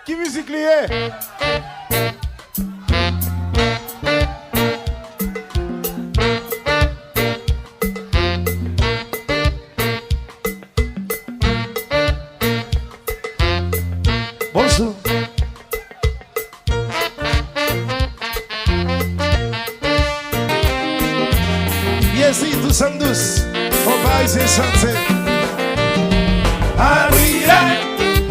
Qui musique liée? Bonjour. Yes, tous en douce. On va essayer de chanter.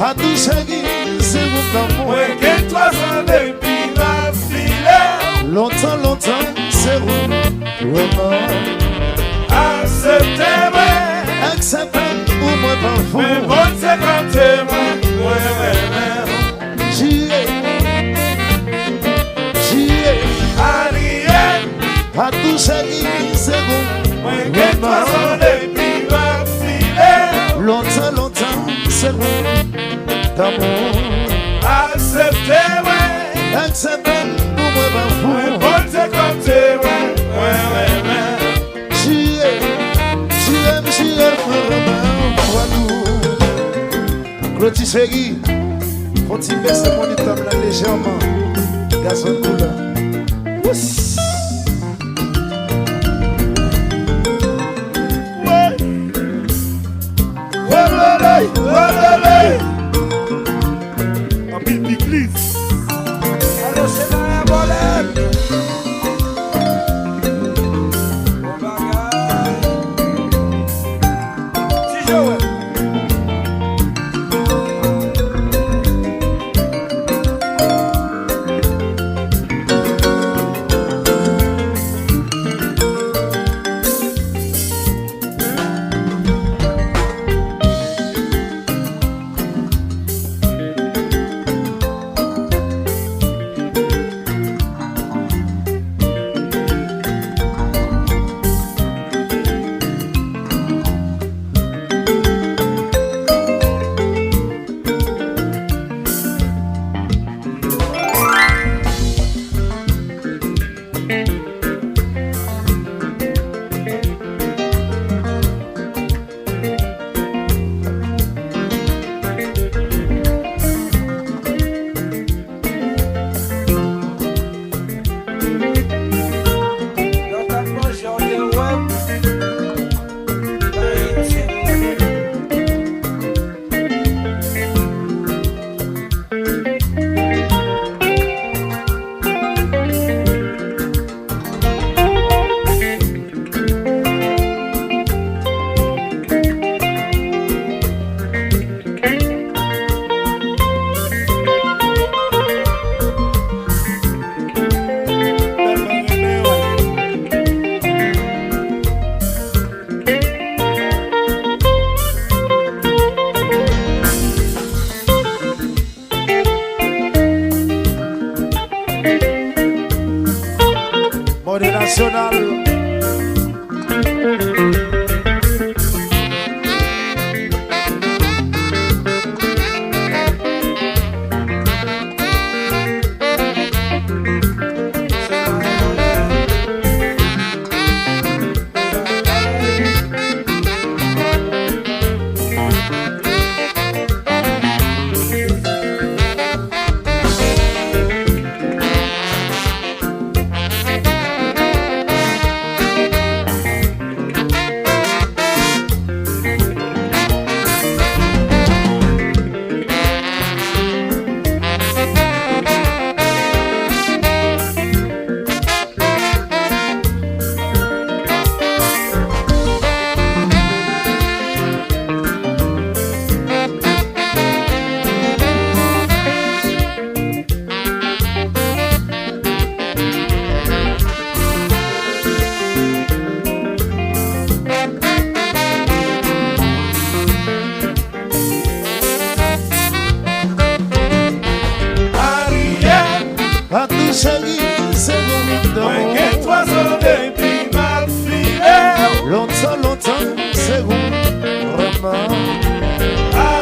À tout seguir, c'est mon amour. Ouais, que toi, ça depuis la file. Longtemps, longtemps, c'est vous. Vraiment. Acceptez-moi. Acceptez pour moi parfois. Mais bon, c'est quand t'es moi. Ouais. J'y ai. Ariel. À tout seguir, c'est vous. Ouais, que toi, ça depuis la file. Longtemps, longtemps, c'est vous. D'amour. Acceptez-moi. Acceptez pour moi parfois. Mais bon, c'est quand t'es moi. Ouais. J'y ai, vraiment. Clotis Ferry, faut-il baisser mon item là légèrement? Gazon couleur. En pile piclis. Alors c'est dans la bolette. Bon bagage. Si Joël. Mode national. Longtemps, longtemps, c'est vous, vraiment.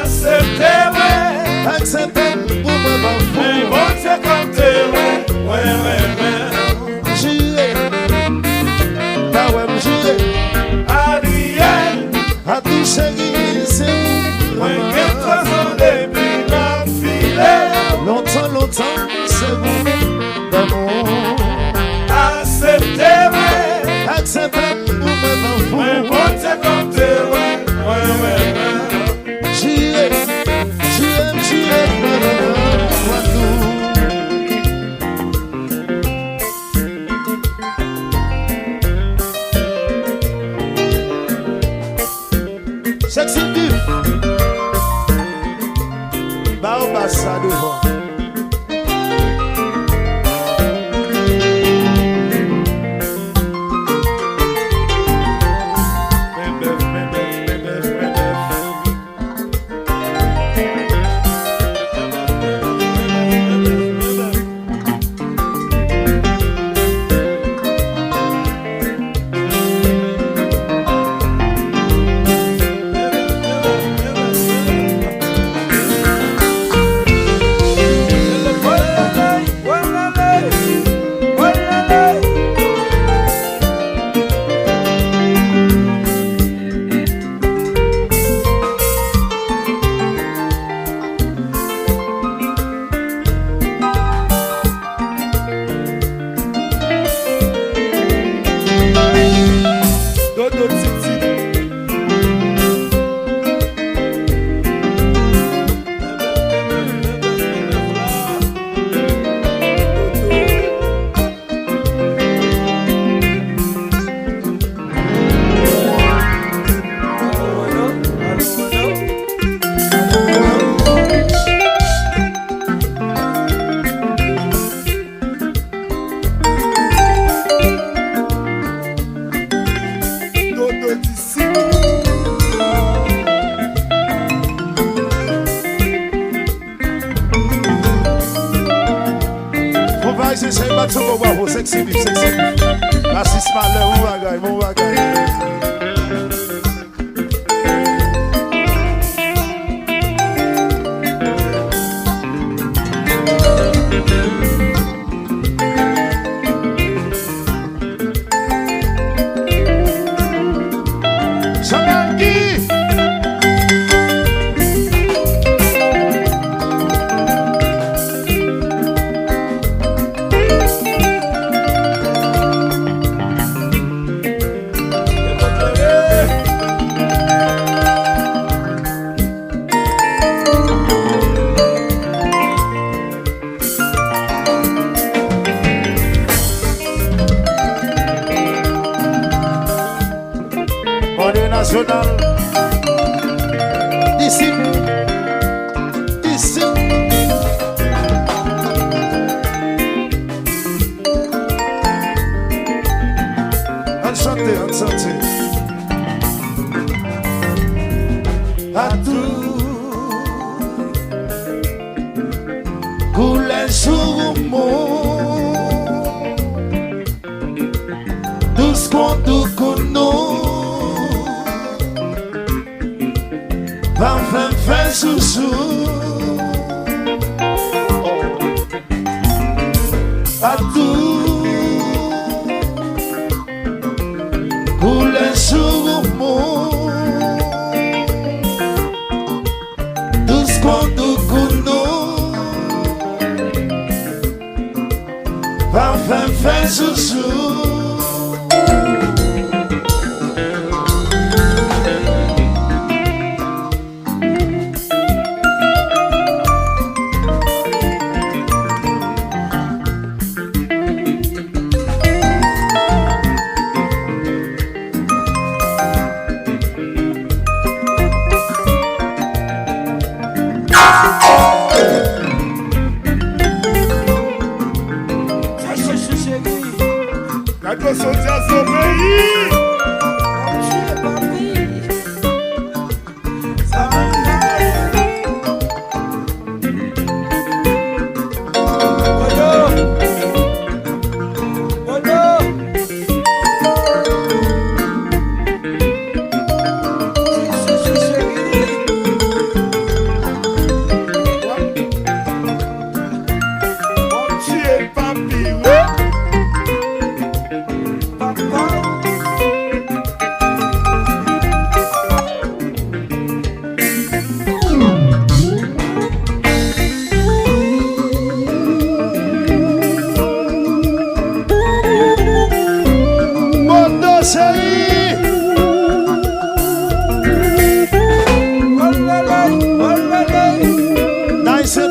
Acceptez-moi. Acceptez pour moi, ma Mais foi. bon, c'est quand t'es ouais. J'y ai, bah ouais, j'y ai. Ariel. À tout chéri, c'est vous, Ouais, vraiment. que toi, son depuis la file. Longtemps, longtemps, c'est vous d'amour. Acceptez-moi, Acceptez-moi, vous mais comptez comme t'es, J'y ai, moi tout. Sexy du bah on passe ça devant. C'est pas tout pour voir sexy beef, sexy beef. Assis malheur, mon bagay. National d'ici en santé à tout couler sur le monde doucement tout nous va faire sous à tout couler sur le monde doucement tout nous va faire sous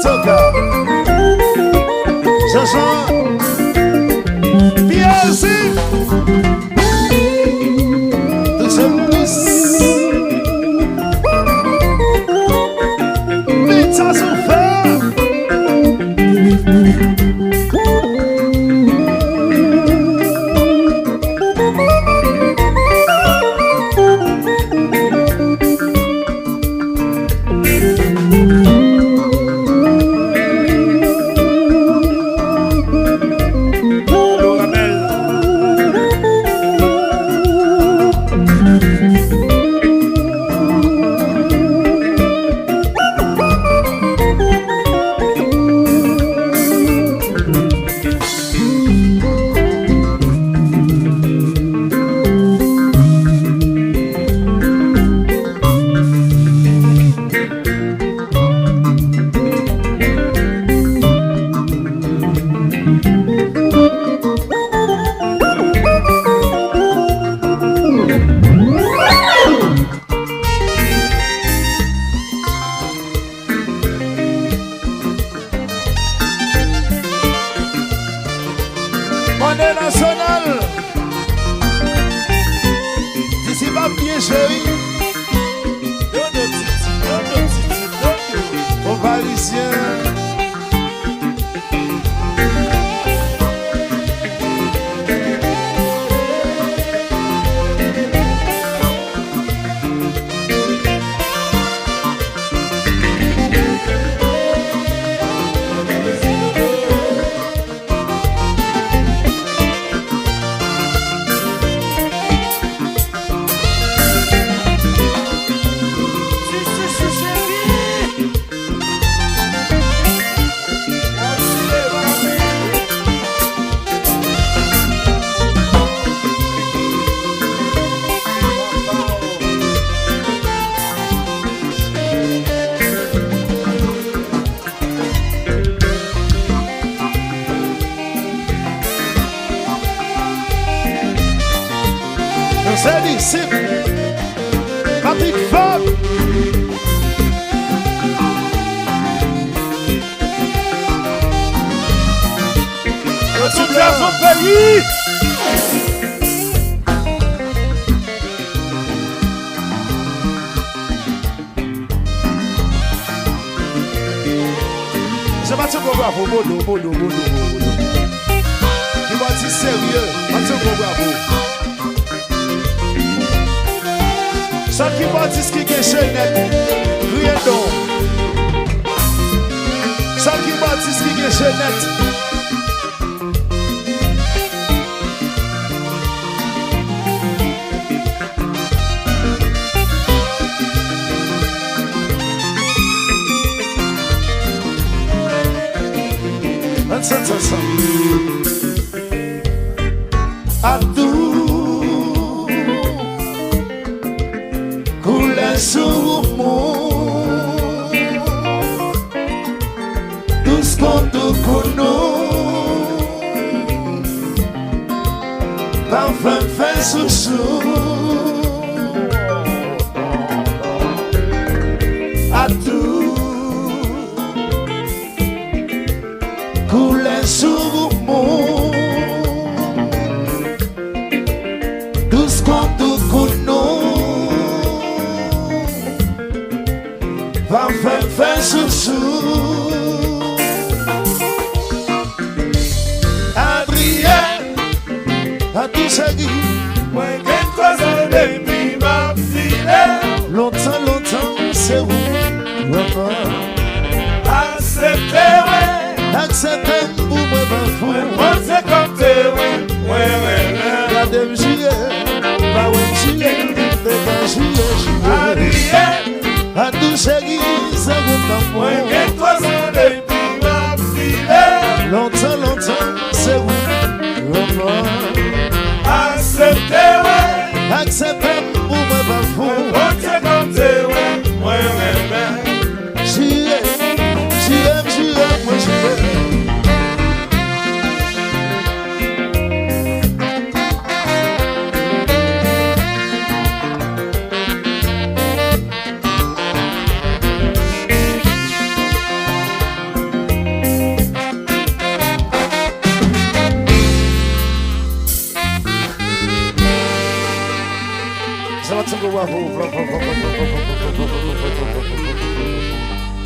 toca. Chanson. Piazzi. Tout ce plus. Mais ça souffert. Monnaie nationale. D'ici pas bien chéri. Aux Parisiens. C'est disciple, Patrick Fab. Tout bien son pays. Je vais te voir pour Bodo. Il va dire sérieux, je vais te voir pour. Ça qui va dire ce qui est chenette, rien donc. Ça qui va dire ce qui est chenette. À tout couler sur moi, tout ce qu'on te connaît, parfum fait sous-sous. À tout couler sur moi, tout ce qu'on te connaît, parfum fait sous-sous. Adrien, à tout ça dit, Ouais, quelque chose depuis ma vie. longtemps, c'est où? Accepter, ouais. Acceptez pour moi, pas fou. Moi, c'est comme t'es, ouais. Regardez-moi, j'irai, pas où j'irai, mais pas j'irai. Adrien, À tout ça dit, ça vous t'en ouais,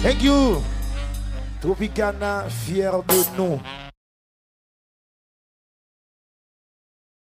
Thank you. Tropicana, fier de nous.